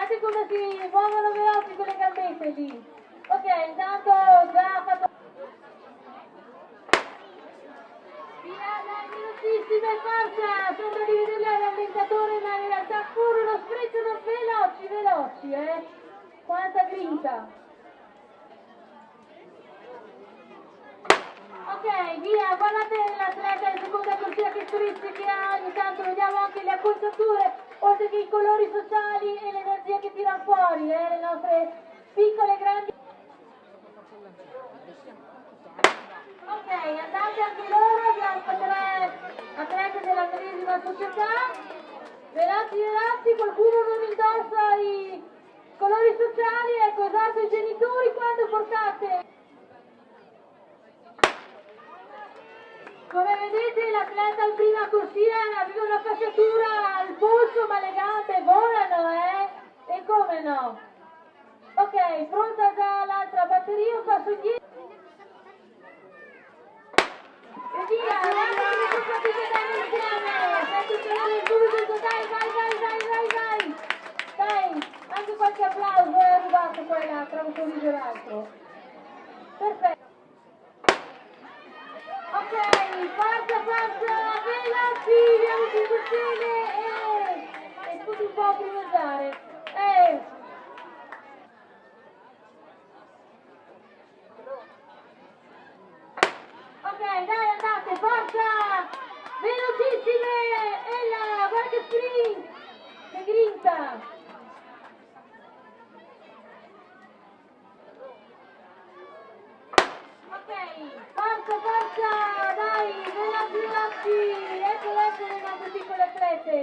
Guardate come si muovono veloci con le gambette lì. Ok, intanto già fatto... Via, dai, velocissime, forza! Sembra di vederle all'allentatore, ma in realtà corrono, sprecciano veloci, Quanta grinta! Ok, via, guardate l'atleta in seconda corsia che strizzica, ogni tanto vediamo anche le acconciature, oltre che i colori sociali e l'energia che tirano fuori, le nostre piccole e grandi. Ok, andate anche loro, abbiamo 3 atlete della medesima società. Veloci, qualcuno non indossa i colori sociali, ecco, esatto, i genitori quando portate. Come vedete l'atleta in prima corsia aveva una fasciatura al polso, ma le gambe volano, E come no? Ok, pronta già l'altra batteria, un passo indietro. E via, guardate che mi sono partite bene insieme. Sento suonare subito, vai. Dai, anche qualche applauso è arrivato poi là, tra un sorriso e l'altro. Perfetto. Ok, forza, veloci, andiamo 5 stelle e tutti un po' a primeggiare. Ok, dai, andate, forza! Velocissime! E là, guarda che sprint! Che grinta! Ok, forza! Dai, veloci! Ecco le nostre piccole atlete!